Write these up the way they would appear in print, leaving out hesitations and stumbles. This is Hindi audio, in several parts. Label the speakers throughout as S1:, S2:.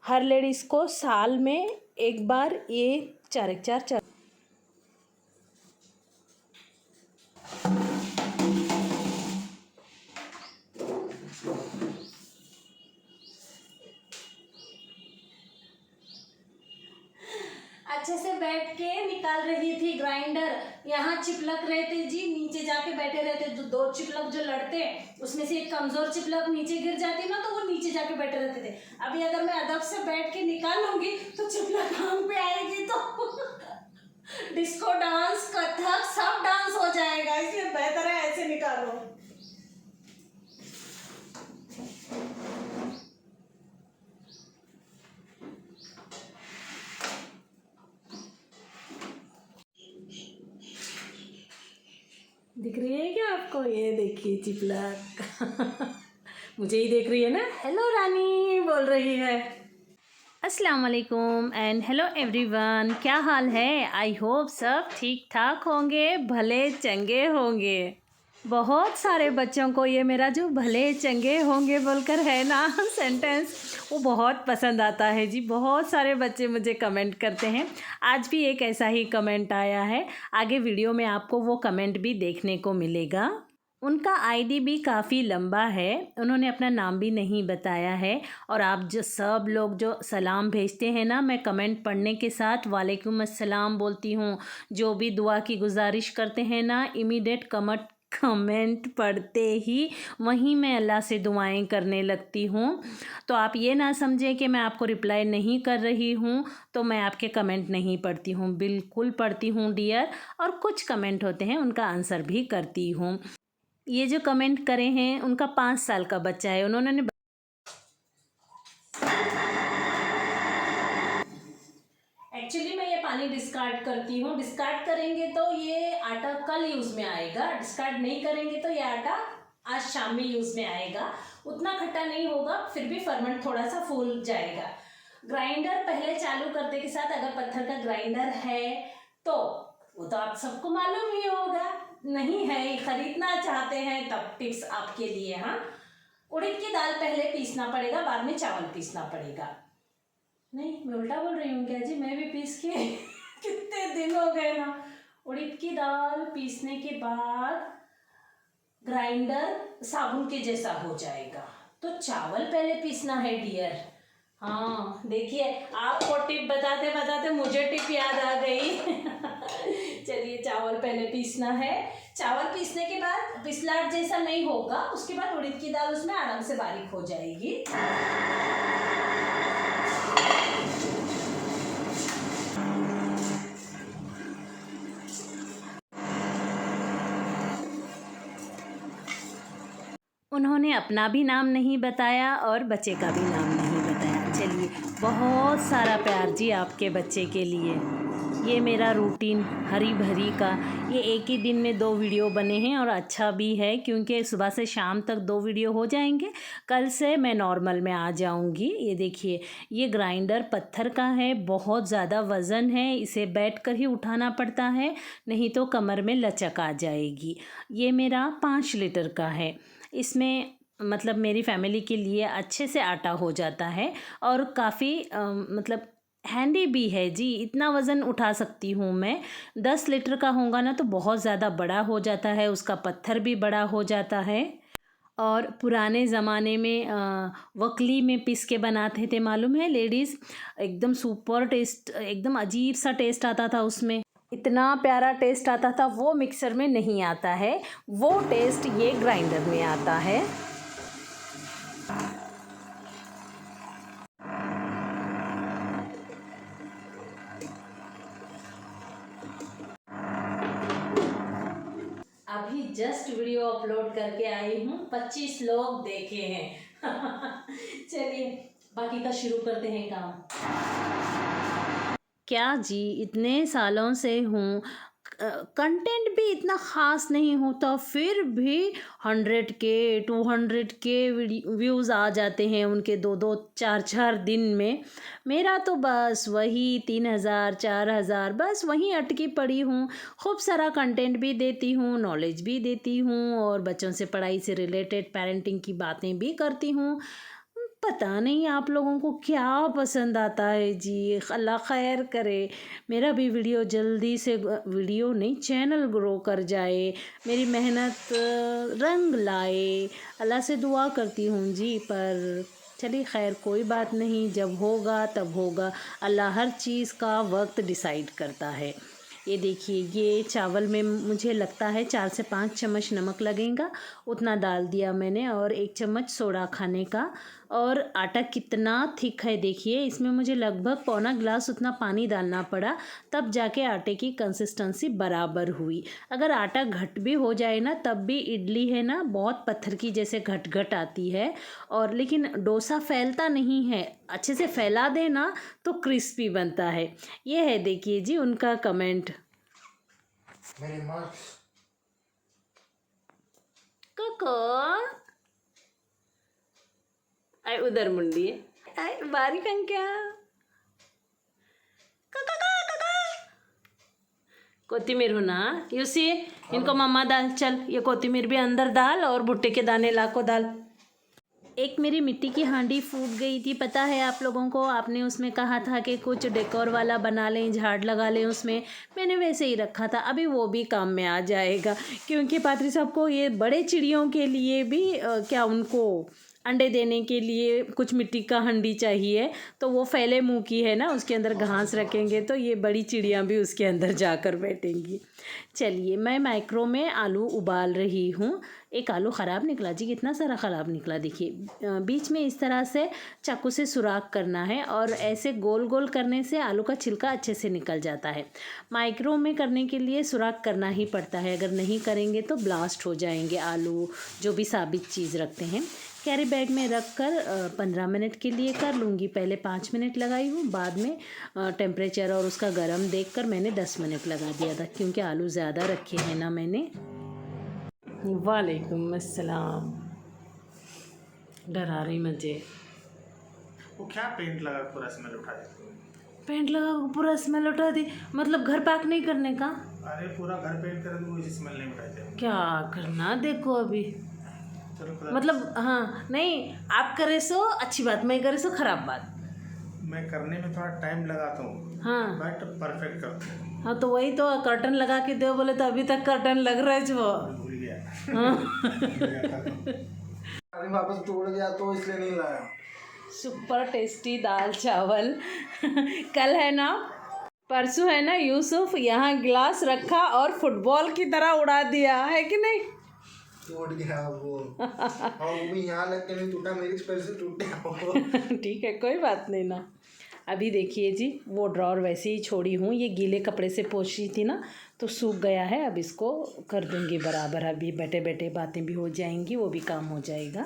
S1: हर लेडीज़ को साल में एक बार ये चार अच्छे से बैठ के निकाल रही थी ग्राइंडर। यहाँ चिपलक रहे थे जी, नीचे जाके बैठे रहते। दो चिपलक जो लड़ते उसमें से एक कमजोर चिपलक नीचे गिर जाती ना, तो वो नीचे जाके बैठे रहते थे। अभी अगर मैं अदब से बैठ के निकालूंगी तो चिपलक आंग पे आएगी तो डिस्को डांस, कथक सब डांस हो जाएगा। इसलिए बेहतर है ऐसे निकालो। दिख रही है क्या आपको? ये देखिए चिपलक मुझे ही देख रही है ना। हेलो रानी बोल रही है। अस्सलाम वालेकुम एंड हेलो एवरीवन, क्या हाल है? आई होप सब ठीक ठाक होंगे, भले चंगे होंगे। बहुत सारे बच्चों को ये मेरा जो भले चंगे होंगे बोलकर है ना सेंटेंस, वो बहुत पसंद आता है जी। बहुत सारे बच्चे मुझे कमेंट करते हैं। आज भी एक ऐसा ही कमेंट आया है। आगे वीडियो में आपको वो कमेंट भी देखने को मिलेगा। उनका आईडी भी काफ़ी लंबा है, उन्होंने अपना नाम भी नहीं बताया है। और आप जो सब लोग जो सलाम भेजते हैं ना, मैं कमेंट पढ़ने के साथ वालेकुम अस्सलाम बोलती हूँ। जो भी दुआ की गुजारिश करते हैं ना, इमीडिएट कमेंट पढ़ते ही वहीं मैं अल्लाह से दुआएं करने लगती हूँ। तो आप ये ना समझें कि मैं आपको रिप्लाई नहीं कर रही हूँ तो मैं आपके कमेंट नहीं पढ़ती हूँ, बिल्कुल पढ़ती हूँ डियर। और कुछ कमेंट होते हैं उनका आंसर भी करती हूँ। ये जो कमेंट करे हैं उनका 5 साल का बच्चा है। उन्होंने एक्चुअली मैं ये पानी डिस्कार्ड करती हूँ। डिस्कार्ड करेंगे तो ये आटा कल यूज़ में आएगा, डिस्कार्ड नहीं करेंगे तो ये आटा आज शाम में यूज़ में आएगा। उतना खट्टा नहीं होगा, फिर भी फर्मेंट थोड़ा सा फूल जाएगा। ग्राइंडर पहले चालू करते के साथ अगर पत्थर का ग्राइंडर है तो वो तो आप सबको मालूम ही होगा। नहीं है, खरीदना चाहते हैं तब टिप्स आपके लिए। हाँ, उड़द की दाल पहले पीसना पड़ेगा, बाद में चावल पीसना पड़ेगा। नहीं, मैं उल्टा बोल रही हूँ क्या जी? मैं भी पीस के कितने दिन हो गए ना। उड़द की दाल पीसने के बाद ग्राइंडर साबुन के जैसा हो जाएगा, तो चावल पहले पीसना है डियर। हाँ देखिए, आपको टिप बताते बताते मुझे टिप याद आ गई चलिए, चावल पहले पीसना है। चावल पीसने के बाद पिसलाट जैसा नहीं होगा, उसके बाद उड़द की दाल उसमें आराम से बारीक हो जाएगी। उन्होंने अपना भी नाम नहीं बताया और बच्चे का भी नाम नहीं बताया। चलिए, बहुत सारा प्यार जी आपके बच्चे के लिए। ये मेरा रूटीन हरी भरी का, ये एक ही दिन में 2 वीडियो बने हैं और अच्छा भी है क्योंकि सुबह से शाम तक 2 वीडियो हो जाएंगे। कल से मैं नॉर्मल में आ जाऊंगी। ये देखिए, ये ग्राइंडर पत्थर का है, बहुत ज़्यादा वज़न है, इसे बैठ कर ही उठाना पड़ता है, नहीं तो कमर में लचक आ जाएगी। ये मेरा 5 लीटर का है। इसमें मतलब मेरी फैमिली के लिए अच्छे से आटा हो जाता है और काफ़ी मतलब हैंडी भी है जी। इतना वज़न उठा सकती हूँ मैं। 10 लीटर का होगा ना तो बहुत ज़्यादा बड़ा हो जाता है, उसका पत्थर भी बड़ा हो जाता है। और पुराने ज़माने में वकली में पीस के बनाते थे, मालूम है लेडीज़? एकदम सुपर टेस्ट, एकदम अजीब सा टेस्ट आता था उसमें। इतना प्यारा टेस्ट आता था, वो मिक्सर में नहीं आता है, वो टेस्ट ये ग्राइंडर में आता है। अभी जस्ट वीडियो अपलोड करके आई हूँ, 25 लोग देखे हैं चलिए, बाकी का शुरू करते हैं काम। क्या जी, इतने सालों से हूँ, कंटेंट भी इतना ख़ास नहीं होता, फिर भी 100K 200K व्यूज़ आ जाते हैं उनके 2-2 4-4 दिन में। मेरा तो बस वही 3000 4000, बस वहीं अटकी पड़ी हूँ। खूब सारा कंटेंट भी देती हूँ, नॉलेज भी देती हूँ और बच्चों से पढ़ाई से रिलेटेड पेरेंटिंग की बातें भी करती हूँ। पता नहीं आप लोगों को क्या पसंद आता है जी, अल्लाह खैर करे। मेरा भी वीडियो जल्दी से, वीडियो नहीं चैनल ग्रो कर जाए, मेरी मेहनत रंग लाए, अल्लाह से दुआ करती हूँ जी। पर चलिए खैर कोई बात नहीं, जब होगा तब होगा, अल्लाह हर चीज़ का वक्त डिसाइड करता है। ये देखिए, ये चावल में मुझे लगता है 4 से 5 चम्मच नमक लगेगा, उतना डाल दिया मैंने, और 1 चम्मच सोडा खाने का। और आटा कितना थिक है देखिए, इसमें मुझे लगभग पौना गिलास उतना पानी डालना पड़ा, तब जाके आटे की कंसिस्टेंसी बराबर हुई। अगर आटा घट भी हो जाए ना, तब भी इडली है ना बहुत पत्थर की जैसे घट घट आती है, और लेकिन डोसा फैलता नहीं है, अच्छे से फैला देना तो क्रिस्पी बनता है। ये है देखिए जी उनका कमेंट।
S2: मेरे मार्क्स
S1: कोको आय उधर मुंडी है, आय बारीक अंक्या कोथिमीर हो ना यूसी, इनको मम्मा डाल, चल ये कोथिमीर भी अंदर डाल, और भुट्टे के दाने लाको डाल। एक मेरी मिट्टी की हांडी फूट गई थी, पता है आप लोगों को, आपने उसमें कहा था कि कुछ डेकोर वाला बना लें, झाड़ लगा लें उसमें, मैंने वैसे ही रखा था, अभी वो भी काम में आ जाएगा। क्योंकि पात्री साहब को ये बड़े चिड़ियों के लिए भी क्या उनको अंडे देने के लिए कुछ मिट्टी का हांडी चाहिए, तो वो फैले मुंह की है ना, उसके अंदर घास रखेंगे तो ये बड़ी चिड़ियाँ भी उसके अंदर जाकर बैठेंगी। चलिए मैं माइक्रो में आलू उबाल रही हूँ। एक आलू ख़राब निकला जी, कितना सारा ख़राब निकला देखिए। बीच में इस तरह से चाकू से सुराख करना है, और ऐसे गोल गोल करने से आलू का छिलका अच्छे से निकल जाता है। माइक्रो में करने के लिए सुराख करना ही पड़ता है, अगर नहीं करेंगे तो ब्लास्ट हो जाएंगे आलू, जो भी साबित चीज़ रखते हैं। कैरी बैग में रख कर 15 मिनट के लिए कर लूँगी, पहले 5 मिनट लगाई हूँ, बाद में टेम्परेचर और उसका गरम देखकर मैंने 10 मिनट लगा दिया था, क्योंकि आलू ज़्यादा रखे हैं ना मैंने। वालेकुम अस्सलाम। डरा रही मुझे।
S2: वो क्या पेंट लगा पूरा स्मेल उठा देती है?
S1: पेंट लगा पूरा स्मेल उठा दी, मतलब घर पैक नहीं करने का?
S2: अरे पूरा घर पेंट कर दूँ, कोई स्मेल नहीं उठाते।
S1: क्या करना देखो अभी,
S2: चलो
S1: मतलब हाँ नहीं, आप करे सो अच्छी बात, मैं करे सो खराब बात।
S2: मैं करने में थोड़ा टाइम लगाता हूँ,
S1: हाँ
S2: बट परफेक्ट करता हूँ।
S1: हाँ, तो वही तो, कर्टन लगा के दो बोले तो अभी तक कर्टन लग रहा है जो।
S2: भूल गया।
S1: हाँ।
S2: अरे वापस टूट गया तो इसलिए नहीं लाया।
S1: सुपर टेस्टी दाल चावल। कल है ना, परसों है ना, यूसुफ यहाँ गिलास रखा और फुटबॉल की तरह उड़ा दिया है कि नहीं?
S2: टूट गया वो। और वो भी यहाँ लग के नहीं टूटा, मेरी स्पेल से टूट गया।
S1: ठीक है कोई बात नहीं ना। अभी देखिए जी, वो ड्रॉर वैसे ही छोड़ी हूँ, ये गीले कपड़े से पोंछी थी ना, तो सूख गया है, अब इसको कर दूँगी बराबर, अभी बैठे बैठे बातें भी हो जाएंगी, वो भी काम हो जाएगा।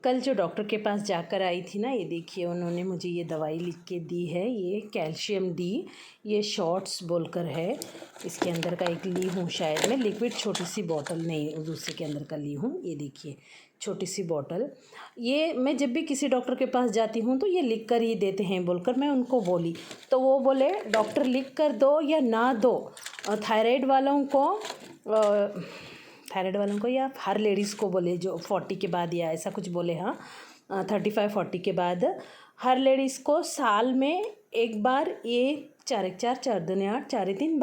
S1: कल जो डॉक्टर के पास जाकर आई थी ना, ये देखिए उन्होंने मुझे ये दवाई लिख के दी है, ये कैल्शियम डी, ये शॉट्स बोलकर है, इसके अंदर का एक ली हूँ शायद मैं, लिक्विड छोटी सी बॉटल नहीं, दूसरे के अंदर का ली हूँ, ये देखिए छोटी सी बॉटल। ये मैं जब भी किसी डॉक्टर के पास जाती हूँ तो ये लिख कर ही देते हैं बोलकर मैं उनको बोली, तो वो बोले डॉक्टर लिख कर दो या ना दो, थायराइड वालों को या हर लेडीज़ को बोले जो 40 के बाद या ऐसा कुछ बोले, हाँ 35-40 के बाद हर लेडीज़ को साल में एक बार ये 4 1 4 4 2 8 4 3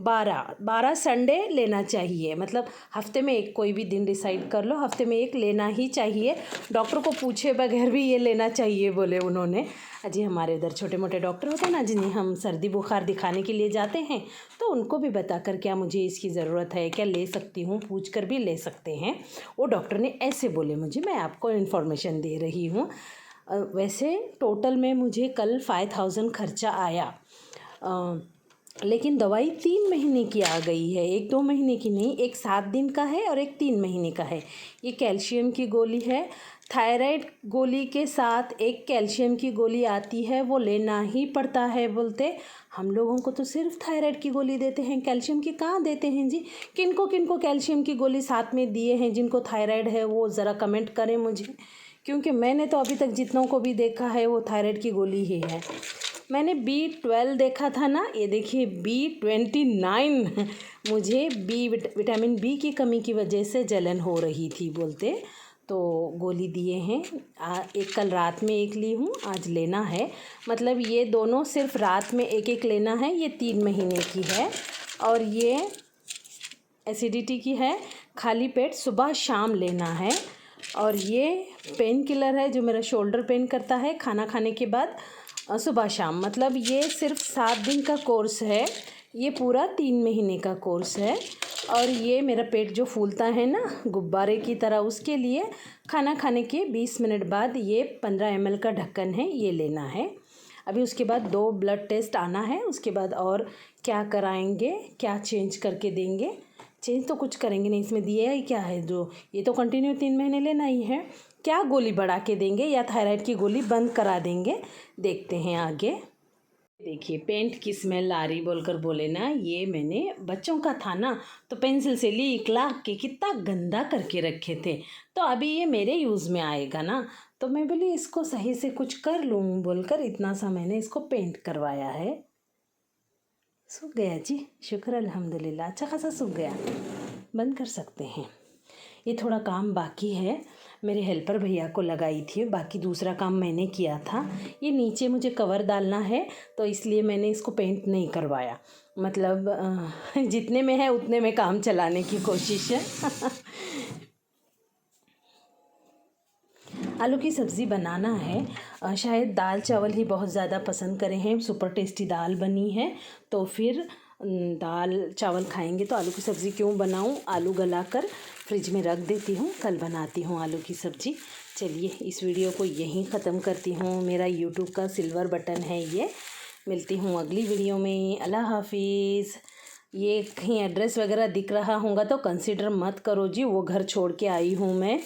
S1: 12 संडे लेना चाहिए, मतलब हफ्ते में एक कोई भी दिन डिसाइड कर लो, हफ्ते में एक लेना ही चाहिए, डॉक्टर को पूछे बगैर भी ये लेना चाहिए बोले उन्होंने। अजी हमारे उधर छोटे मोटे डॉक्टर होते हैं ना, जिन्हें हम सर्दी बुखार दिखाने के लिए जाते हैं, तो उनको भी बता कर क्या मुझे इसकी ज़रूरत है, क्या ले सकती हूँ, पूछ कर भी ले सकते हैं। वो डॉक्टर ने ऐसे बोले मुझे, मैं आपको इन्फॉर्मेशन दे रही हूँ। वैसे टोटल में मुझे कल 5000 खर्चा आया, लेकिन दवाई 3 महीने की आ गई है, 1-2 महीने की नहीं, एक 7 दिन का है और एक 3 महीने का है। ये कैल्शियम की गोली है, थायराइड गोली के साथ एक कैल्शियम की गोली आती है, वो लेना ही पड़ता है बोलते। हम लोगों को तो सिर्फ थायराइड की गोली देते हैं, कैल्शियम की कहाँ देते हैं जी? किनको किनको कैल्शियम की गोली साथ में दिए हैं, जिनको थायराइड है वो ज़रा कमेंट करें मुझे, क्योंकि मैंने तो अभी तक जितनों को भी देखा है वो थायराइड की गोली ही है। मैंने B12 देखा था ना, ये देखिए B29। मुझे विटामिन बी की कमी की वजह से जलन हो रही थी बोलते, तो गोली दिए हैं। एक कल रात में एक ली हूँ, आज लेना है। मतलब ये दोनों सिर्फ रात में एक एक लेना है। ये 3 महीने की है और ये एसिडिटी की है, खाली पेट सुबह शाम लेना है। और ये पेन किलर है जो मेरा शोल्डर पेन करता है खाना खाने के बाद सुबह शाम। मतलब ये सिर्फ 7 दिन का कोर्स है, ये पूरा 3 महीने का कोर्स है। और ये मेरा पेट जो फूलता है ना गुब्बारे की तरह, उसके लिए खाना खाने के 20 मिनट बाद ये 15 ml का ढक्कन है, ये लेना है। अभी उसके बाद 2 ब्लड टेस्ट आना है, उसके बाद और क्या कराएंगे, क्या चेंज करके देंगे। चेंज तो कुछ करेंगे नहीं, इसमें दिया ही क्या है, जो ये तो कंटिन्यू 3 महीने लेना ही है। क्या गोली बढ़ा के देंगे या थायराइड की गोली बंद करा देंगे, देखते हैं आगे। देखिए पेंट की स्मेल आ रही बोलकर बोले ना, ये मैंने बच्चों का था ना तो पेंसिल से लीक लाक के कितना गंदा करके रखे थे, तो अभी ये मेरे यूज़ में आएगा ना, तो मैं बोली इसको सही से कुछ कर लूँ बोलकर इतना सा मैंने इसको पेंट करवाया है। सूख गया जी, शुक्र अल्हम्दुलिल्लाह, अच्छा खासा सूख गया। बंद कर सकते हैं। ये थोड़ा काम बाकी है, मेरे हेल्पर भैया को लगाई थी, बाकी दूसरा काम मैंने किया था। ये नीचे मुझे कवर डालना है तो इसलिए मैंने इसको पेंट नहीं करवाया। मतलब जितने में है उतने में काम चलाने की कोशिश है। आलू की सब्ज़ी बनाना है। शायद दाल चावल ही बहुत ज़्यादा पसंद करें हैं, सुपर टेस्टी दाल बनी है तो फिर दाल चावल खाएंगे, तो आलू की सब्ज़ी क्यों बनाऊं। आलू गला कर फ्रिज में रख देती हूँ, कल बनाती हूँ आलू की सब्ज़ी। चलिए इस वीडियो को यहीं ख़त्म करती हूँ। मेरा यूट्यूब का सिल्वर बटन है ये। मिलती हूँ अगली वीडियो में। अल्लाह हाफिज़। ये कहीं एड्रेस वगैरह दिख रहा होगा तो कंसिडर मत करो जी, वो घर छोड़ के आई हूँ मैं।